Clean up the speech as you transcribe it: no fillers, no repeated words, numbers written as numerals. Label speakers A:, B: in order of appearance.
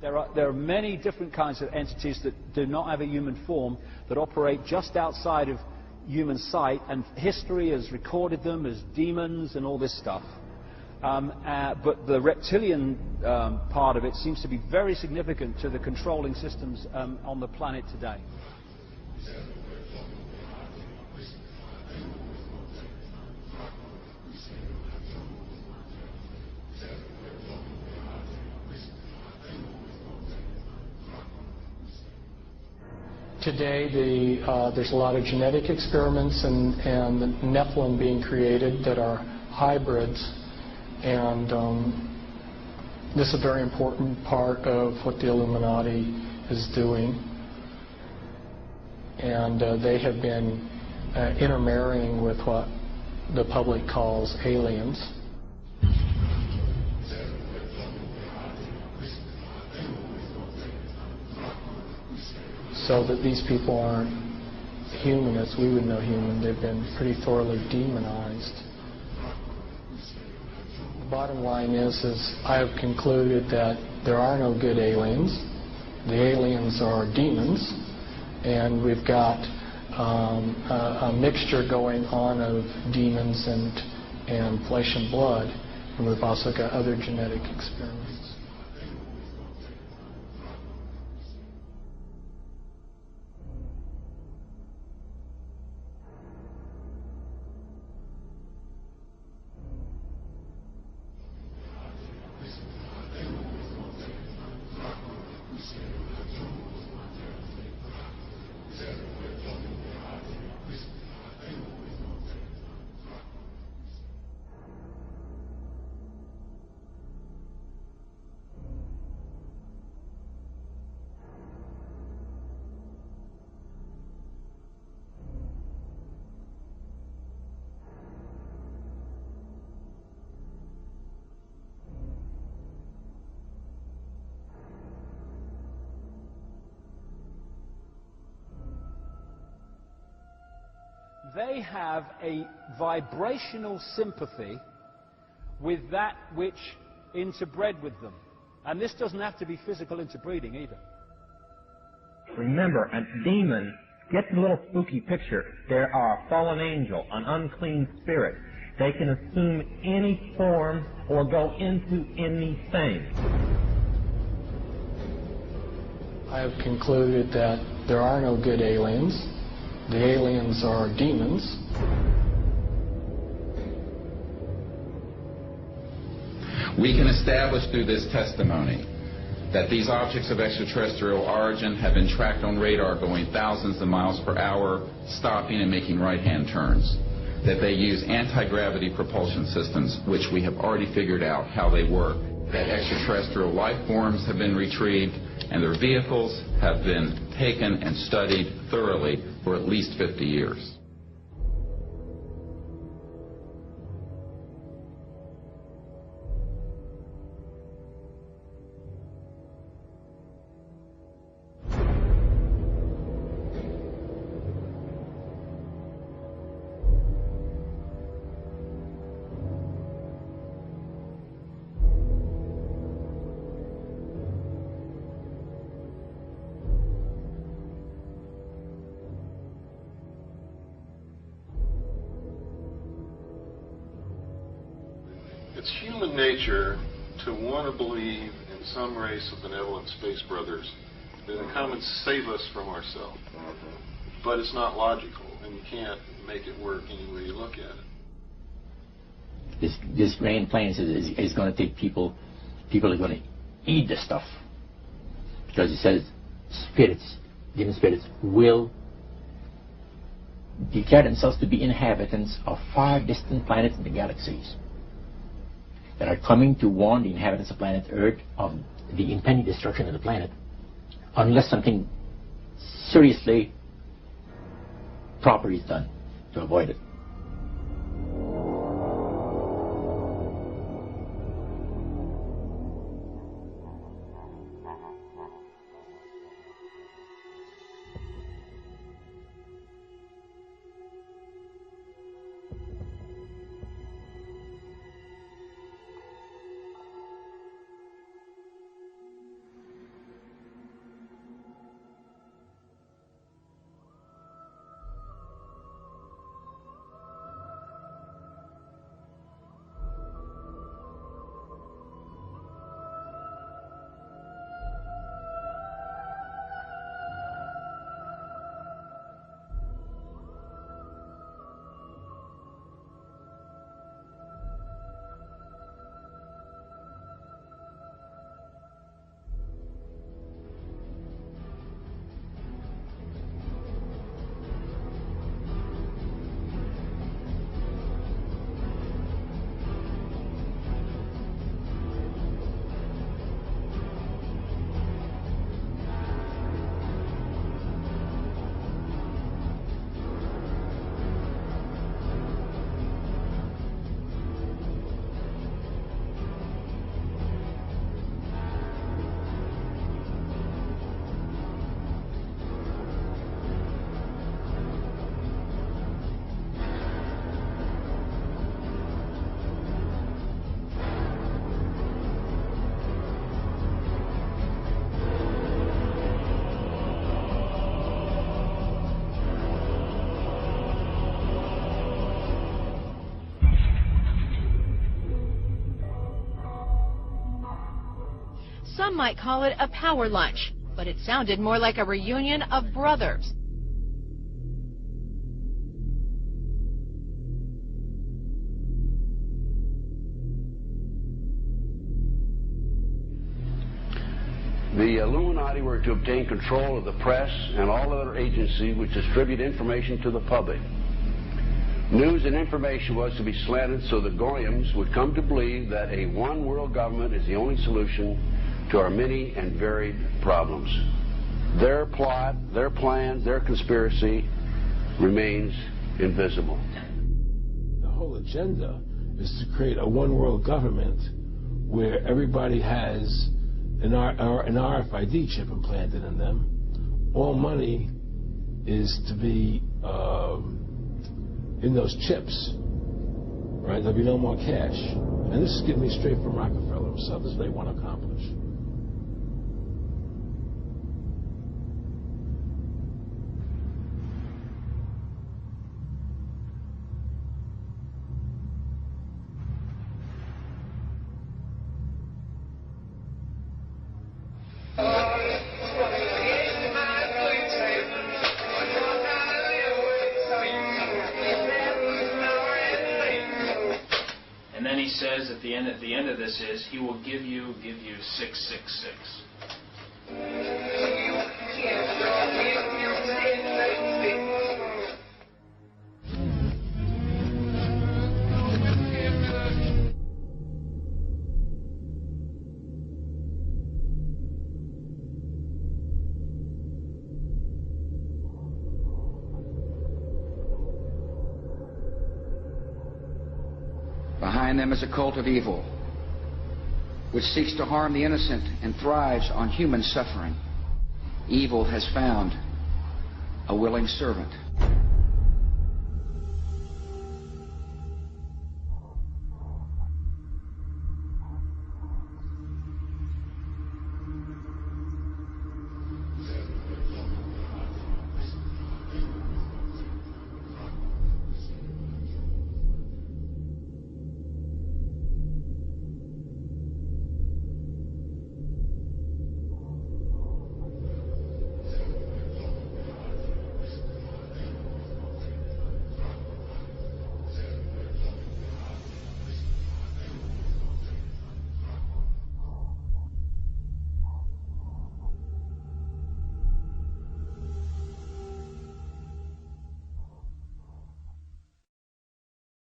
A: There are many different kinds of entities that do not have a human form, that operate just outside of human sight, and history has recorded them as demons and all this stuff. But the reptilian part of it seems to be very significant to the controlling systems on the planet today.
B: Today, there's a lot of genetic experiments and the Nephilim being created that are hybrids, and this is a very important part of what the Illuminati is doing. And they have been intermarrying with what the public calls aliens. So that these people aren't human as we would know human. They've been pretty thoroughly demonized. The bottom line is I have concluded that there are no good aliens. The aliens are demons, and we've got a mixture going on of demons and flesh and blood, and we've also got other genetic experiments.
A: They have a vibrational sympathy with that which interbred with them. And this doesn't have to be physical interbreeding either.
C: Remember, a demon, get the little spooky picture. There are a fallen angel, an unclean spirit. They can assume any form or go into anything.
B: I have concluded that there are no good aliens. The aliens are demons.
D: We can establish through this testimony that these objects of extraterrestrial origin have been tracked on radar going thousands of miles per hour, stopping and making right-hand turns. That they use anti-gravity propulsion systems, which we have already figured out how they work. That extraterrestrial life forms have been retrieved, and their vehicles have been taken and studied thoroughly for at least 50 years.
E: It's human nature to want to believe in some race of benevolent space brothers that will come and save us from ourselves. But it's not logical, and you can't make it work any way you look at it.
F: This grand plan is going to take people are going to eat the stuff. Because it says spirits, demon spirits, will declare themselves to be inhabitants of far distant planets in the galaxies that are coming to warn the inhabitants of planet Earth of the impending destruction of the planet unless something seriously proper is done to avoid it.
G: Some might call it a power lunch, but it sounded more like a reunion of brothers.
H: The Illuminati were to obtain control of the press and all other agencies which distribute information to the public. News and information was to be slanted so the Goyams would come to believe that a one world government is the only solution to our many and varied problems. Their plot, their plans, their conspiracy remains invisible.
I: The whole agenda is to create a one world government where everybody has an RFID chip implanted in them. All money is to be in those chips, right? There'll be no more cash. And this is getting me straight from Rockefeller himself. This is what they want to accomplish.
J: And then he says at the end of this is he will give you 666.
K: Behind them is a cult of evil, which seeks to harm the innocent and thrives on human suffering. Evil has found a willing servant.